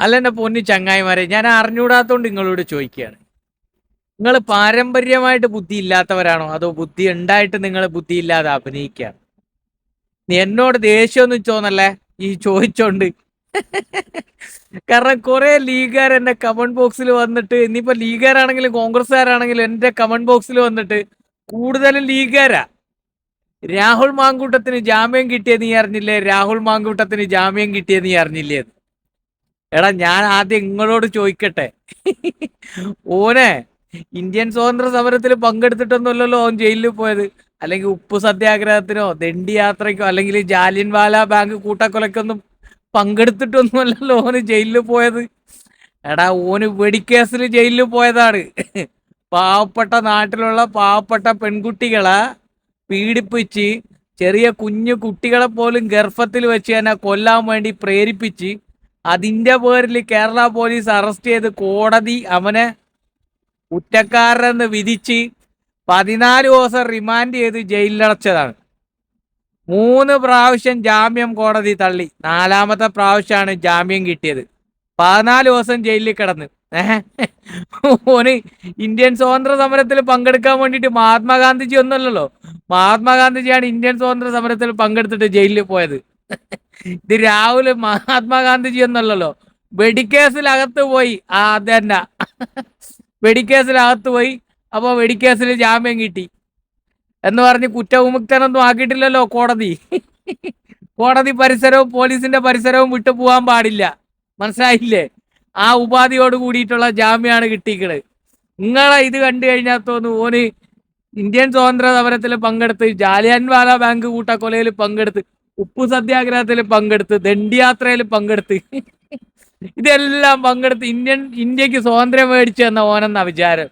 അല്ല എന്റെ പൊന്നി ചങ്ങായിമാരെ, ഞാൻ അറിഞ്ഞൂടാത്തോണ്ട് നിങ്ങളോട് ചോദിക്കുകയാണ്. നിങ്ങൾ പാരമ്പര്യമായിട്ട് ബുദ്ധി ഇല്ലാത്തവരാണോ, അതോ ബുദ്ധി ഉണ്ടായിട്ട് നിങ്ങൾ ബുദ്ധി ഇല്ലാതെ അഭിനയിക്കുകയാണ്? നീ എന്നോട് ദേഷ്യമൊന്നും ചോന്നല്ലേ ഈ ചോദിച്ചോണ്ട്. കാരണം കുറെ ലീഗുകാർ എന്റെ കമന്റ് ബോക്സിൽ വന്നിട്ട്, ഇനിയിപ്പോ ലീഗുകാരാണെങ്കിലും കോൺഗ്രസ്സുകാരാണെങ്കിലും എന്റെ കമന്റ് ബോക്സിൽ വന്നിട്ട് കൂടുതലും ലീഗുകാരാ. രാഹുൽ മാങ്കൂട്ടത്തിന് ജാമ്യം കിട്ടിയത് നീ അറിഞ്ഞില്ലേ? രാഹുൽ മാങ്കൂട്ടത്തിന് ജാമ്യം കിട്ടിയത് നീ അറിഞ്ഞില്ലേ? എടാ, ഞാൻ ആദ്യം നിങ്ങളോട് ചോദിക്കട്ടെ, ഓനെ ഇന്ത്യൻ സ്വാതന്ത്ര്യ സമരത്തിൽ പങ്കെടുത്തിട്ടൊന്നുമല്ലല്ലോ ഓൻ ജയിലിൽ പോയത്. അല്ലെങ്കിൽ ഉപ്പു സത്യാഗ്രഹത്തിനോ ദണ്ഡി യാത്രയ്ക്കോ അല്ലെങ്കിൽ ജാലിയൻ വാല ബാങ്ക് കൂട്ടക്കൊലക്കൊന്നും പങ്കെടുത്തിട്ടൊന്നുമല്ലല്ലോ ഓന് ജയിലിൽ പോയത്. എടാ, ഓന് വെടിക്കേസിൽ ജയിലിൽ പോയതാണ്. പാവപ്പെട്ട നാട്ടിലുള്ള പാവപ്പെട്ട പെൺകുട്ടികളെ പീഡിപ്പിച്ച്, ചെറിയ കുഞ്ഞു കുട്ടികളെ പോലും ഗർഭത്തിൽ വെച്ച് തന്നെ കൊല്ലാൻ വേണ്ടി പ്രേരിപ്പിച്ച്, അതിന്റെ പേരിൽ കേരള പോലീസ് അറസ്റ്റ് ചെയ്ത് കോടതി അവനെ കുറ്റക്കാരനെന്ന് വിധിച്ച് 14 ദിവസം റിമാൻഡ് ചെയ്ത് ജയിലിലടച്ചതാണ്. 3 പ്രാവശ്യം ജാമ്യം കോടതി തള്ളി. 4ാമത്തെ പ്രാവശ്യമാണ് ജാമ്യം കിട്ടിയത്. 14 ദിവസം ജയിലിൽ കിടന്ന്. ഓന് ഇന്ത്യൻ സ്വാതന്ത്ര്യ സമരത്തിൽ പങ്കെടുക്കാൻ വേണ്ടിയിട്ട് മഹാത്മാഗാന്ധിജി ഒന്നുമല്ലല്ലോ. മഹാത്മാഗാന്ധിജിയാണ് ഇന്ത്യൻ സ്വാതന്ത്ര്യ സമരത്തിൽ പങ്കെടുത്തിട്ട് ജയിലിൽ പോയത്. ഇത് രാഹുല് മഹാത്മാഗാന്ധിജി ഒന്നല്ലല്ലോ. വെടിക്കേസിലകത്ത് പോയി. അതന്നെ, വെടിക്കേസിലകത്ത് പോയി. അപ്പൊ വെടിക്കേസിൽ ജാമ്യം കിട്ടി എന്ന് പറഞ്ഞ് കുറ്റവിമുക്തനൊന്നും ആക്കിയിട്ടില്ലല്ലോ കോടതി. കോടതി പരിസരവും പോലീസിന്റെ പരിസരവും വിട്ടു പോകാൻ പാടില്ല. മനസ്സിലായില്ലേ? ആ ഉപാധിയോട് കൂടിയിട്ടുള്ള ജാമ്യമാണ് കിട്ടിക്കുന്നത്. നിങ്ങളെ ഇത് കണ്ടു കഴിഞ്ഞാൽ തോന്നുന്നു ഓന് ഇന്ത്യൻ സ്വാതന്ത്ര്യ സമരത്തിൽ പങ്കെടുത്ത്, ജാലിയൻവാല ബാങ്ക് കൂട്ടക്കൊലയിൽ പങ്കെടുത്ത്, ഉപ്പു സത്യാഗ്രഹത്തിൽ പങ്കെടുത്ത്, ദണ്ഡിയാത്രയിൽ പങ്കെടുത്ത്, ഇതെല്ലാം പങ്കെടുത്ത് ഇന്ത്യക്ക് സ്വാതന്ത്ര്യം മേടിച്ചു തന്ന ഓനെന്ന വിചാരം.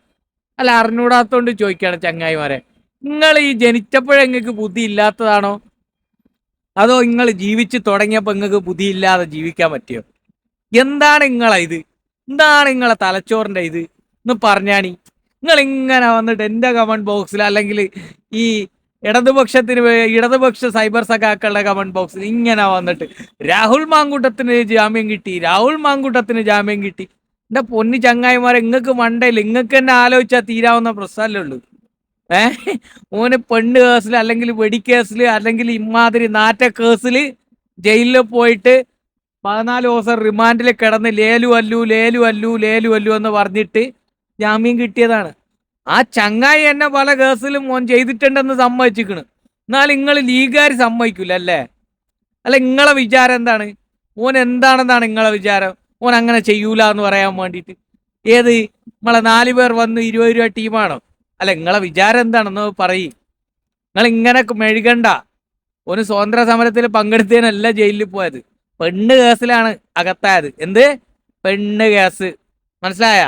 അല്ല, അറിഞ്ഞൂടാത്തോണ്ട് ചോദിക്കുകയാണ് ചങ്ങായിമാരെ, നിങ്ങൾ ഈ ജനിച്ചപ്പോഴേ നിങ്ങൾക്ക് ബുദ്ധി ഇല്ലാത്തതാണോ, അതോ നിങ്ങൾ ജീവിച്ച് തുടങ്ങിയപ്പോൾ നിങ്ങൾക്ക് ബുദ്ധി ഇല്ലാതെ ജീവിക്കാൻ പറ്റിയോ? എന്താണ് ഇത്? എന്താണ് നിങ്ങളെ തലച്ചോറിന്റെ ഇത് എന്ന് പറഞ്ഞാണി. നിങ്ങൾ ഇങ്ങനെ വന്നിട്ട് എന്റെ കമന്റ് ബോക്സിൽ അല്ലെങ്കിൽ ഈ ഇടതുപക്ഷ സൈബർ സഖാക്കളുടെ കമന്റ് ബോക്സിൽ ഇങ്ങനെ വന്നിട്ട് രാഹുൽ മാങ്കൂട്ടത്തിന് ജാമ്യം കിട്ടി, രാഹുൽ മാങ്കൂട്ടത്തിന് ജാമ്യം കിട്ടി. എന്റെ പൊന്നി ചങ്ങായിമാരെ, നിങ്ങൾക്ക് മണ്ടയില്ല. നിങ്ങൾക്ക് തന്നെ ആലോചിച്ചാൽ തീരാവുന്ന പ്രശ്നമല്ലേ ഉള്ളൂ. ഓന് പെണ്ണ് കേസിൽ അല്ലെങ്കിൽ വെടിക്കേസിൽ അല്ലെങ്കിൽ ഇമാതിരി നാറ്റ കേസിൽ ജയിലിൽ പോയിട്ട് 14 ദിവസം റിമാൻഡിൽ കിടന്ന് ലേലു അല്ലു എന്ന് പറഞ്ഞിട്ട് ജാമ്യം കിട്ടിയതാണ്. ആ ചങ്ങായി എന്നെ പല കേസിലും ഓൻ ചെയ്തിട്ടുണ്ടെന്ന് സമ്മതിച്ചിരിക്കണ്. എന്നാൽ നിങ്ങൾ ലീഗുകാർ സമ്മതിക്കൂല അല്ലേ? അല്ല, നിങ്ങളെ വിചാരം എന്താണ്? ഓൻ എന്താണെന്നാണ് നിങ്ങളെ വിചാരം? ഓൻ അങ്ങനെ ചെയ്യൂല എന്ന് പറയാൻ വേണ്ടിയിട്ട് ഏത് നമ്മളെ 4 പേർ വന്ന് 20 രൂപ ടീമാണോ? അല്ല, നിങ്ങളെ വിചാരം എന്താണെന്ന് പറയും. നിങ്ങൾ ഇങ്ങനെ മെഴുകണ്ട. ഓന് സ്വാതന്ത്ര്യ സമരത്തിൽ പങ്കെടുത്തതിനല്ല ജയിലിൽ പോയത്, പെണ്ണ് കേസിലാണ് അകത്തായത്. എന്ത് പെണ്ണ് കേസ്? മനസ്സിലായ?